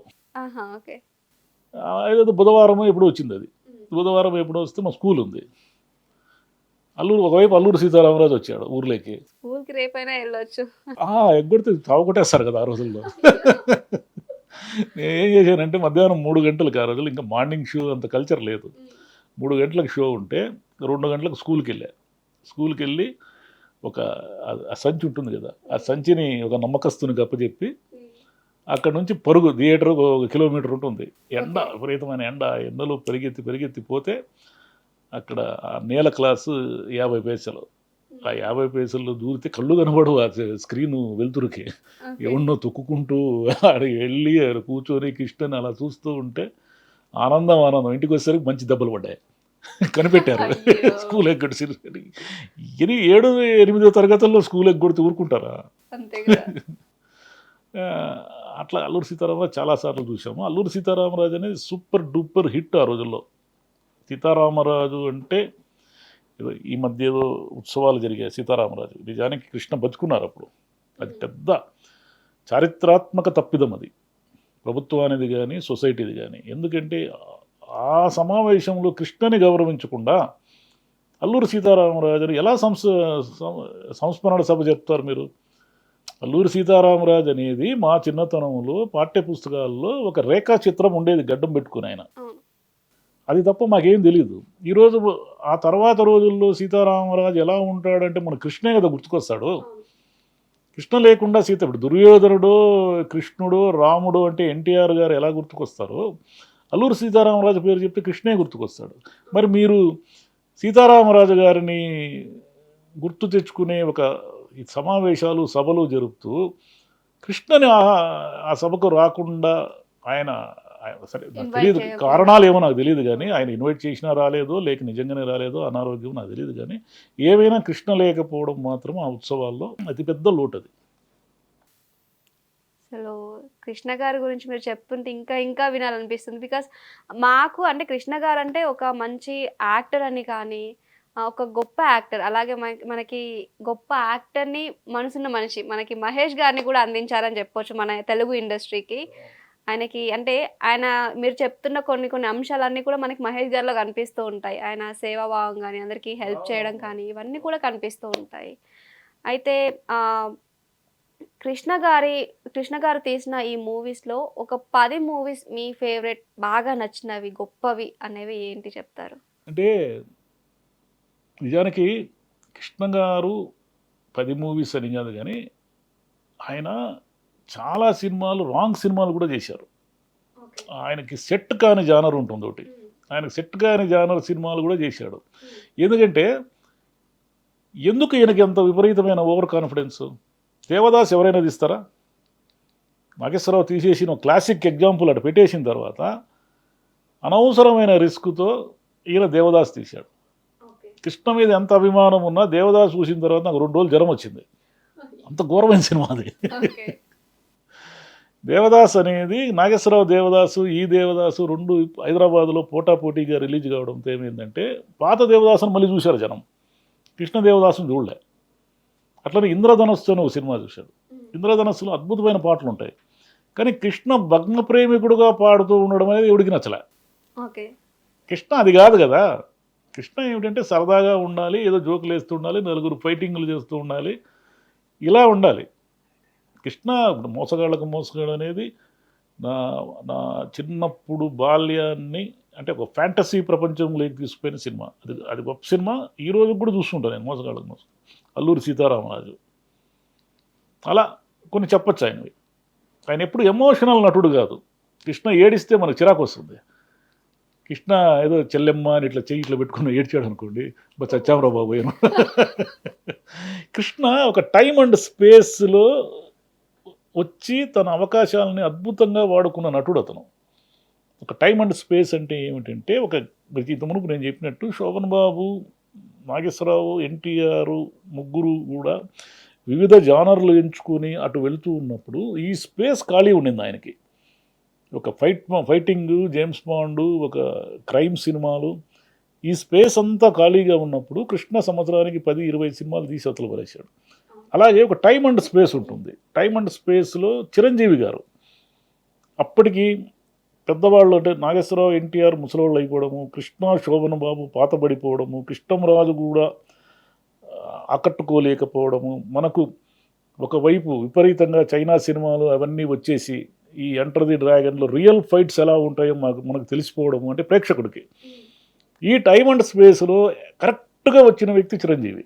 ఏదో బుధవారం ఎప్పుడు వచ్చింది. అది బుధవారం ఎప్పుడు వస్తే మా స్కూల్ ఉంది, ఒకవైపు అల్లూరు సీతారామరాజు వచ్చాడు ఊర్లోకి. స్కూల్కి రేపైనా వెళ్ళొచ్చు. ఎగ్గొడితే తావకొట్టేస్తారు కదా ఆ రోజుల్లో. నేను ఏం చేశానంటే మధ్యాహ్నం 3 గంటలకు, ఆ రోజులు ఇంకా మార్నింగ్ షో అంత కల్చర్ లేదు, 3 గంటలకు షో ఉంటే 2 గంటలకు స్కూల్కి వెళ్ళా. స్కూల్కి వెళ్ళి ఆ సంచి ఉంటుంది కదా, ఆ సంచిని ఒక నమ్మకస్తునికి అప్పచెప్పి అక్కడ నుంచి పరుగు, థియేటర్ 1 కిలోమీటర్ ఉంటుంది, ఎండ విపరీతమైన ఎండలో పరిగెత్తి పోతే అక్కడ ఆ నేల క్లాసు 50 పైసలు. ఆ 50 పైసలు దూరితే కళ్ళు కనబడవు ఆ స్క్రీను వెలుతురుకి. ఎవరినో తొక్కుకుంటూ ఆడికి వెళ్ళి కూర్చొని కృష్ణని అలా చూస్తూ ఉంటే ఆనందం. ఇంటికి వచ్చేసరికి మంచి దెబ్బలు పడ్డాయి. కనిపెట్టారు. స్కూల్ ఎగ్గొట్టి 7, 8 తరగతుల్లో స్కూల్ ఎగ్గొడితే ఊరుకుంటారా? అట్లా అల్లూరి సీతారామరాజు చాలాసార్లు చూసాము. అల్లూరి సీతారామరాజు అనేది సూపర్ డూపర్ హిట్ ఆ రోజుల్లో. సీతారామరాజు అంటే ఈ మధ్య ఏదో ఉత్సవాలు జరిగాయి సీతారామరాజు, నిజానికి కృష్ణ బతుకున్నారు అప్పుడు. అది పెద్ద చారిత్రాత్మక తప్పిదం అది, ప్రభుత్వానిది కానీ సొసైటీది కానీ. ఎందుకంటే ఆ సమావేశంలో కృష్ణని గౌరవించకుండా అల్లూరి సీతారామరాజుని ఎలా సంస్మరణ సభ చెప్తారు మీరు? అల్లూరి సీతారామరాజు అనేది మా చిన్నతనంలో పాఠ్య పుస్తకాల్లో ఒక రేఖా చిత్రం ఉండేది, గడ్డం పెట్టుకుని ఆయన. అది తప్ప మాకేం తెలియదు. ఈరోజు ఆ తర్వాత రోజుల్లో సీతారామరాజు ఎలా ఉంటాడంటే మన కృష్ణే కదా గుర్తుకొస్తాడు. కృష్ణ లేకుండా సీత, ఇప్పుడు దుర్యోధనుడు, కృష్ణుడు, రాముడు అంటే ఎన్టీఆర్ గారు ఎలా గుర్తుకొస్తారో అల్లూరి సీతారామరాజు పేరు చెప్తే కృష్ణే గుర్తుకొస్తాడు. మరి మీరు సీతారామరాజు గారిని గుర్తు తెచ్చుకునే ఒక సమావేశాలు, సభలు జరుపుతూ కృష్ణని ఆ సభకు రాకుండా ఆయన సరే నాకు తెలియదు, కారణాలు ఏమో నాకు తెలియదు, కానీ ఆయన ఇన్వైట్ చేసినా రాలేదో లేక నిజంగానే రాలేదో, అనారోగ్యం నాకు తెలియదు, కానీ ఏమైనా కృష్ణ లేకపోవడం మాత్రం ఆ ఉత్సవాల్లో అతిపెద్ద లోటు అది. అసలు కృష్ణ గారి గురించి మీరు చెప్తుంటే ఇంకా వినాలనిపిస్తుంది. బికాస్ మాకు అంటే కృష్ణ గారు అంటే ఒక మంచి యాక్టర్ అని కానీ, ఒక గొప్ప యాక్టర్, అలాగే మనకి గొప్ప యాక్టర్ని మనసున్న మనిషి, మనకి మహేష్ గారిని కూడా అందించారని చెప్పొచ్చు మన తెలుగు ఇండస్ట్రీకి. ఆయనకి అంటే ఆయన మీరు చెప్తున్న కొన్ని అంశాలన్నీ కూడా మనకి మహేష్ గారిలో కనిపిస్తూ ఉంటాయి. ఆయన సేవాభావం కానీ, అందరికీ హెల్ప్ చేయడం కానీ, ఇవన్నీ కూడా కనిపిస్తూ ఉంటాయి. అయితే కృష్ణ గారు తీసిన ఈ మూవీస్లో ఒక 10 మూవీస్ మీ ఫేవరెట్, బాగా నచ్చినవి, గొప్పవి అనేవి ఏంటి చెప్తారు? అంటే నిజానికి కృష్ణ గారు 10 మూవీస్ అని కాదు, కానీ ఆయన చాలా సినిమాలు, రాంగ్ సినిమాలు కూడా చేశారు. ఆయనకి సెట్ కాని జానర్ ఉంటుంది ఒకటి, ఆయనకి సెట్ కాని జానర్ సినిమాలు కూడా చేశాడు. ఎందుకంటే ఎందుకు ఈయనకి ఎంత విపరీతమైన ఓవర్ కాన్ఫిడెన్స్? దేవదాస్ ఎవరైనా తీస్తారా? నాగేశ్వరరావు తీసేసిన క్లాసిక్ ఎగ్జాంపుల్ అటు పెట్టేసిన తర్వాత అనవసరమైన రిస్క్తో ఈయన దేవదాస్ తీశాడు. కృష్ణ మీద ఎంత అభిమానం ఉన్నా దేవదాస్ చూసిన తర్వాత నాకు 2 రోజులు జ్వరం వచ్చింది, అంత ఘోరమైన సినిమా అది. దేవదాస్ అనేది, నాగేశ్వరరావు దేవదాసు, ఈ దేవదాసు 2 హైదరాబాద్లో పోటాపోటీగా రిలీజ్ కావడంతో ఏమైందంటే పాత దేవదాసును మళ్ళీ చూశారు జనం, కృష్ణ దేవదాసును చూడలే. అట్లనే ఇంద్రధనస్సు అని ఒక సినిమా చూశాడు. ఇంద్రధనస్సులో అద్భుతమైన పాటలు ఉంటాయి, కానీ కృష్ణ భగ్న ప్రేమికుడుగా పాడుతూ ఉండడం అనేది ఎవడికి నచ్చలే. కృష్ణ అది కాదు కదా. కృష్ణ ఏమిటంటే సరదాగా ఉండాలి, ఏదో జోకులు వేస్తూ ఉండాలి, నలుగురు ఫైటింగ్లు చేస్తూ ఉండాలి, ఇలా ఉండాలి. కృష్ణ మోసగాళ్ళకు మోసగాడు అనేది నా చిన్నప్పుడు బాల్యాన్ని అంటే ఒక ఫ్యాంటసీ ప్రపంచంలోకి తీసుకుపోయిన సినిమా అది గొప్ప సినిమా. ఈ రోజు కూడా చూస్తుంటాను నేను మోసగాళ్ళకు మోసం, అల్లూరి సీతారామరాజు. అలా కొన్ని చెప్పచ్చు ఆయనవి. ఆయన ఎప్పుడు ఎమోషనల్ నటుడు కాదు. కృష్ణ ఏడిస్తే మనకు చిరాకు వస్తుంది. కృష్ణ ఏదో చెల్లెమ్మ అని ఇట్లా చెయ్యి ఇట్లా పెట్టుకుని ఏడ్చాడు అనుకోండి, చచ్చామరా బాబు. కృష్ణ ఒక టైమ్ అండ్ స్పేస్లో వచ్చి తన అవకాశాలని అద్భుతంగా వాడుకున్న నటుడు అతను. ఒక టైమ్ అండ్ స్పేస్ అంటే ఏమిటంటే, ఇంత మునుపు నేను చెప్పినట్టు శోభన్ బాబు, నాగేశ్వరరావు, ఎన్టీఆర్ ముగ్గురు కూడా వివిధ జానర్లు ఎంచుకొని అటు వెళుతూ ఉన్నప్పుడు ఈ స్పేస్ ఖాళీ ఉండింది ఆయనకి. ఒక ఫైటింగ్, జేమ్స్ బాండ్, ఒక క్రైమ్ సినిమాలు, ఈ స్పేస్ అంతా ఖాళీగా ఉన్నప్పుడు కృష్ణ సంవత్సరానికి 10-20 సినిమాలు తీసి అవతల పడేశాడు. అలాగే ఒక టైమ్ అండ్ స్పేస్ ఉంటుంది. టైమ్ అండ్ స్పేస్లో చిరంజీవి గారు అప్పటికి పెద్దవాళ్ళు, అంటే నాగేశ్వరరావు, ఎన్టీఆర్ ముసలివాళ్ళు అయిపోవడము, కృష్ణ, శోభన్ బాబు పాతబడిపోవడము, కృష్ణంరాజు కూడా ఆకట్టుకోలేకపోవడము, మనకు ఒకవైపు విపరీతంగా చైనా సినిమాలు అవన్నీ వచ్చేసి ఈ ఎంటర్ ది డ్రాగన్లో రియల్ ఫైట్స్ ఎలా ఉంటాయో మనకు తెలిసిపోవడము, అంటే ప్రేక్షకుడికి ఈ టైమ్ అండ్ స్పేస్లో కరెక్ట్గా వచ్చిన వ్యక్తి చిరంజీవి.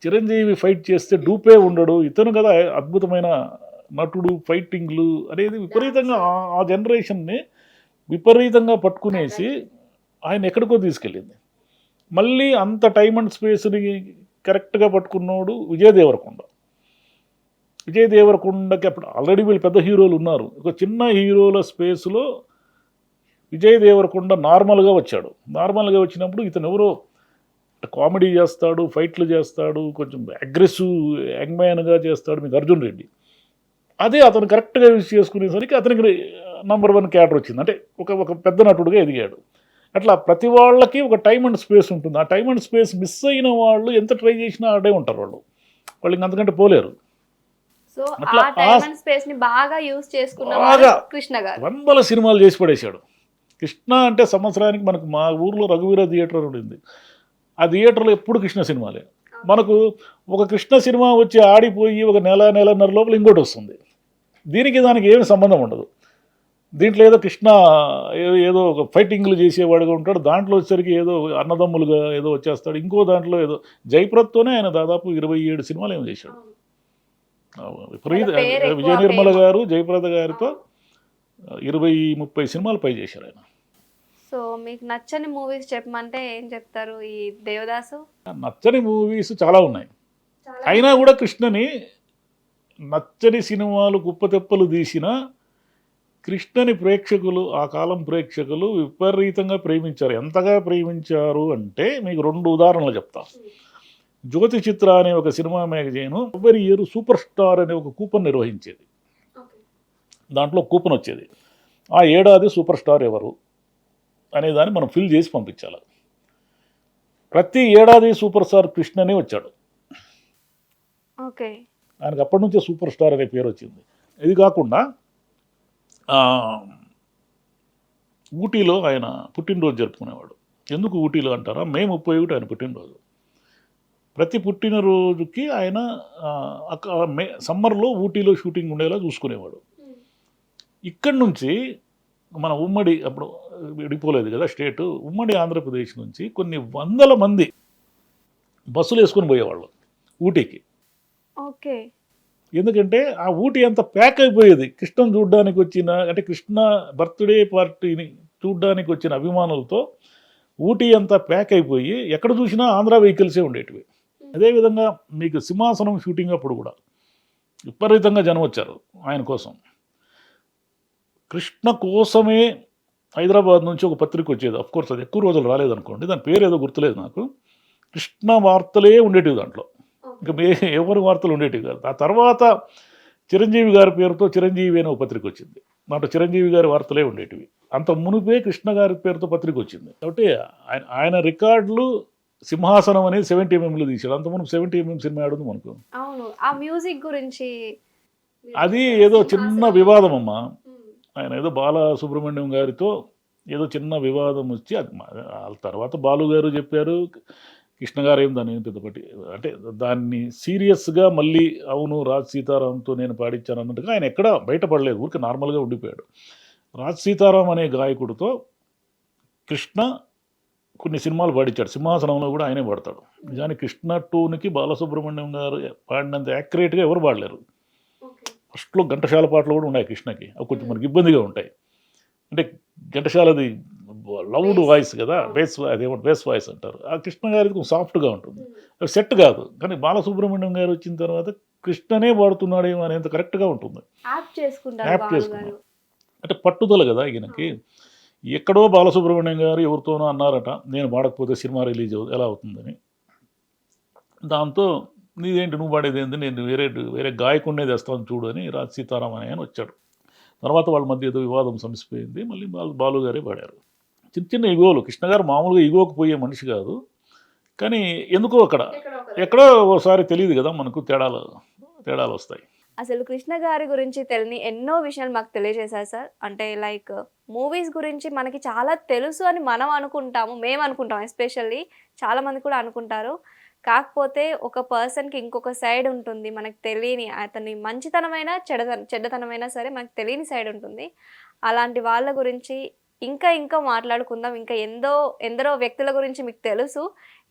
చిరంజీవి ఫైట్ చేస్తే డూపే ఉండడు, ఇతను కదా అద్భుతమైన నటుడు, ఫైటింగ్లు అనేది విపరీతంగా ఆ జనరేషన్ని విపరీతంగా పట్టుకునేసి ఆయన ఎక్కడికో తీసుకెళ్ళింది. మళ్ళీ అంత టైమ్ అండ్ స్పేస్ని కరెక్ట్గా పట్టుకున్నోడు విజయ్ దేవరకొండ. విజయ్ దేవరకొండకి అప్పుడు ఆల్రెడీ వీళ్ళు పెద్ద హీరోలు ఉన్నారు, ఒక చిన్న హీరోల స్పేస్లో విజయ్ దేవరకొండ నార్మల్గా వచ్చాడు. నార్మల్గా వచ్చినప్పుడు ఇతను ఎవరో కామెడీ చేస్తాడు, ఫైట్లు చేస్తాడు, కొంచెం అగ్రెసివ్ యంగ్ మ్యాన్గా చేస్తాడు, మీకు అర్జున్ రెడ్డి. అదే అతను కరెక్ట్గా యూజ్ చేసుకునేసరికి అతనికి #1 క్యారెక్టర్ వచ్చింది, అంటే ఒక పెద్ద నటుడుగా ఎదిగాడు. అట్లా ప్రతి వాళ్ళకి ఒక టైమ్ అండ్ స్పేస్ ఉంటుంది. ఆ టైమ్ అండ్ స్పేస్ మిస్ అయిన వాళ్ళు ఎంత ట్రై చేసినా ఆడే ఉంటారు, వాళ్ళు ఇంకంతకంటే పోలేరు. సో ఆ టైమ్ అండ్ స్పేస్ ని బాగా యూజ్ చేసుకున్న కృష్ణ గారు 100 సినిమాలు చేసి పడేశాడు. కృష్ణ అంటే సంవత్సరానికి మనకు మా ఊర్లో రఘువీర థియేటర్ ఉండింది, ఆ థియేటర్లో ఎప్పుడు కృష్ణ సినిమాలే. మనకు ఒక కృష్ణ సినిమా వచ్చి ఆడిపోయి ఒక నెలన్నర లోపల ఇంకోటి వస్తుంది, దీనికి దానికి ఏమి సంబంధం ఉండదు. దీంట్లో ఏదో కృష్ణ ఏదో ఒక ఫైటింగ్లు చేసేవాడుగా ఉంటాడు, దాంట్లో వచ్చేసరికి ఏదో అన్నదమ్ములుగా ఏదో వచ్చేస్తాడు, ఇంకో దాంట్లో ఏదో జయప్రద్తోనే ఆయన దాదాపు 27 సినిమాలు ఏమో చేశాడు. విజయ నిర్మల గారు జయప్రద గారితో 20-30 సినిమాలు పై చేశారు ఆయన. సో మీకు నచ్చని మూవీస్ చెప్పమంటే ఏం చెప్తారు? ఈ దేవదాసు నచ్చని మూవీస్ చాలా ఉన్నాయి, అయినా కూడా కృష్ణని నచ్చని సినిమాలు కుప్పతెప్పలు తీసిన కృష్ణని ప్రేక్షకులు, ఆ కాలం ప్రేక్షకులు విపరీతంగా ప్రేమించారు. ఎంతగా ప్రేమించారు అంటే మీకు 2 ఉదాహరణలు చెప్తా. జ్యోతి చిత్ర అనే ఒక cinema magazine every year super star అనే ఒక కూపన్ నిర్వహించేది. దాంట్లో కూపన్ వచ్చేది, ఆ ఏడాది సూపర్ స్టార్ ఎవరు అనేదాన్ని మనం ఫిల్ చేసి పంపించాలి. ప్రతి ఏడాది సూపర్ స్టార్ కృష్ణనే వచ్చాడు. ఓకే, ఆయనకు అప్పటి నుంచే సూపర్ స్టార్ అనే పేరు వచ్చింది. ఇది కాకుండా ఊటీలో ఆయన పుట్టినరోజు జరుపుకునేవాడు. ఎందుకు ఊటీలో అంటారా, మే 31 ఆయన పుట్టినరోజు. ప్రతి పుట్టినరోజుకి ఆయన సమ్మర్లో ఊటీలో షూటింగ్ ఉండేలా చూసుకునేవాడు. ఇక్కడి నుంచి మన ఉమ్మడి, అప్పుడు విడిపోలేదు కదా స్టేటు, ఉమ్మడి ఆంధ్రప్రదేశ్ నుంచి కొన్ని 100 మంది బస్సులు వేసుకొని పోయేవాళ్ళు ఊటీకి. ఓకే, ఎందుకంటే ఆ ఊటీ అంత ప్యాక్ అయిపోయేది కృష్ణను చూడడానికి వచ్చిన, అంటే కృష్ణ బర్త్డే పార్టీని చూడడానికి వచ్చిన అభిమానులతో ఊటీ అంతా ప్యాక్ అయిపోయి ఎక్కడ చూసినా ఆంధ్ర వెహికల్సే ఉండేటివి. అదేవిధంగా మీకు సింహాసనం షూటింగ్ అప్పుడు కూడా విపరీతంగా జనం వచ్చారు ఆయన కోసం. కృష్ణ కోసమే హైదరాబాద్ నుంచి ఒక పత్రిక వచ్చేది, అఫ్కోర్స్ అది ఎక్కువ రోజులు రాలేదనుకోండి, దాని పేరు ఏదో గుర్తులేదు నాకు. కృష్ణ వార్తలే ఉండేటివి దాంట్లో, ఇంకా ఎవరి వార్తలు ఉండేటివి కాదు. ఆ తర్వాత చిరంజీవి గారి పేరుతో చిరంజీవి అనే ఒక పత్రిక వచ్చింది, దాంట్లో చిరంజీవి గారి వార్తలే ఉండేటివి. అంత మునిపే కృష్ణ గారి పేరుతో పత్రిక వచ్చింది. కాబట్టి ఆయన రికార్డులు సింహాసనం అనేది 70mm తీశాడు. అంత మునుపు 70mm సినిమా ఆడుంది మనకు. అవును, ఆ మ్యూజిక్ గురించి అది ఏదో చిన్న వివాదం అమ్మా, ఆయన ఏదో బాలసుబ్రహ్మణ్యం గారితో ఏదో చిన్న వివాదం వచ్చి అది తర్వాత బాలు గారు చెప్పారు, కృష్ణ గారు ఏం దాన్ని పెద్దపట్టి, అంటే దాన్ని సీరియస్గా మళ్ళీ అవును రాజ్ సీతారాంతో నేను పాడించాను అన్నట్టుగా ఆయన ఎక్కడా బయటపడలేదు, ఊరికి నార్మల్గా ఉండిపోయాడు. రాజ్ సీతారాం అనే గాయకుడితో కృష్ణ కొన్ని సినిమాలు పాడించాడు, సింహాసనంలో కూడా ఆయనే పాడతాడు. కానీ కృష్ణ టూన్కి బాలసుబ్రహ్మణ్యం గారు పాడినంత యాక్యురేట్గా ఎవరు పాడలేరు. ఫస్ట్లో ఘంటసాల పాటలు కూడా ఉన్నాయి కృష్ణకి, అవి కొంచెం మనకి ఇబ్బందిగా ఉంటాయి. అంటే ఘంటసాలది లౌడ్ వాయిస్ కదా, అదేమంటే బేస్ వాయిస్ అంటారు. ఆ కృష్ణ గారికి కొంచెం సాఫ్ట్గా ఉంటుంది, అవి సెట్ కాదు. కానీ బాలసుబ్రహ్మణ్యం గారు వచ్చిన తర్వాత కృష్ణనే పాడుతున్నాడేమో అనేంత కరెక్ట్గా ఉంటుంది. యాప్ చేసుకున్నాడు, అంటే పట్టుదల కదా ఈయనకి. ఎక్కడో బాలసుబ్రహ్మణ్యం గారు ఎవరితోనో అన్నారట, నేను పాడకపోతే సినిమా రిలీజ్ ఎలా అవుతుందని. దాంతో నీదేంటి నువ్వు పాడేది ఏంటి, నేను వేరే గాయకుడినే తెస్తాను చూడు అని రాజ్ సీతారాం అని ఆయన వచ్చాడు. తర్వాత వాళ్ళ మధ్య ఏదో వివాదం సమసిపోయింది, మళ్ళీ బాలు గారే పాడారు. చిన్న చిన్న ఇగోలు, కృష్ణ గారు మామూలుగా ఇగోకు పోయే మనిషి కాదు, కానీ ఎందుకో ఎక్కడో ఒకసారి తెలియదు కదా మనకు, తేడాలు వస్తాయి. అసలు కృష్ణ గారి గురించి తెలియని ఎన్నో విషయాలు మాకు తెలియజేశారు సార్. అంటే లైక్ మూవీస్ గురించి మనకి చాలా తెలుసు అని మనం అనుకుంటాము, మేము అనుకుంటాం, ఎస్పెషల్లీ చాలామంది కూడా అనుకుంటారు. కాకపోతే ఒక పర్సన్కి ఇంకొక సైడ్ ఉంటుంది, మనకు తెలియని, అతని మంచితనమైన చెడ్డతనమైనా సరే మనకు తెలియని సైడ్ ఉంటుంది. అలాంటి వాళ్ళ గురించి ఇంకా ఇంకా మాట్లాడుకుందాం. ఇంకా ఎందరో వ్యక్తుల గురించి మీకు తెలుసు.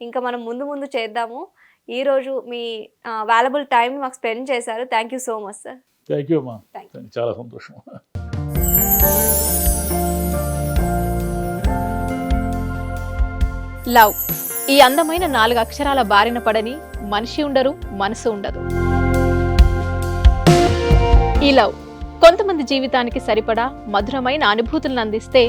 ఇంకా మనం ముందు చేద్దాము. ఈరోజు మీ వాల్యుబుల్ టైం మాకు స్పెండ్ చేశారు. Thank you so much sir. Thank you అమ్మా, చాలా సంతోషం. లవ్, ఈ అందమైన 4 అక్షరాల బారిన పడని మనిషి ఉండరు, మనసు ఉండదు. ఈ లవ్ కొంతమంది జీవితానికి సరిపడా మధురమైన అనుభూతులను అందిస్తే,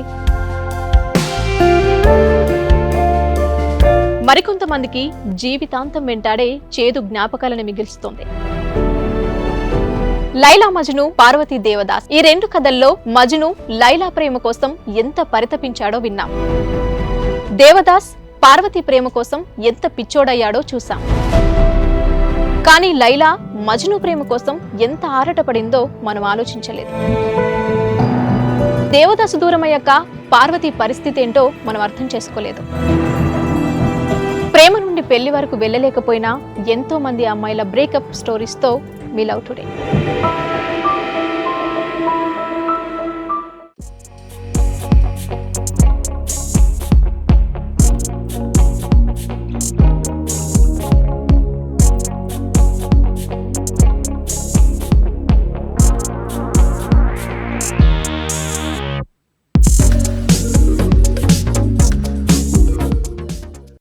మరికొంతమందికి జీవితాంతం వెంటాడే చేదు జ్ఞాపకాలను మిగిల్చుతోంది. లైలా మజ్ను, పార్వతీ దేవదాస్, ఈ 2 కథల్లో మజ్ను లైలా ప్రేమ కోసం ఎంత పరితపించాడో విన్నాం. దేవదాస్ పార్వతి ప్రేమ కోసం ఎంత పిచ్చోడయ్యాడో చూసాం. కానీ లైలా మజ్ను ప్రేమ కోసం ఎంత ఆరాటపడిందో మనం ఆలోచించలేదు. దేవదాసు దూరమయ్యాక పార్వతి పరిస్థితి ఏంటో మనం అర్థం చేసుకోలేదు. ప్రేమ నుండి పెళ్లి వరకు వెళ్ళలేకపోయినా ఎంతో మంది అమ్మాయిల బ్రేకప్ స్టోరీస్తో మీ లవ్ టుడే.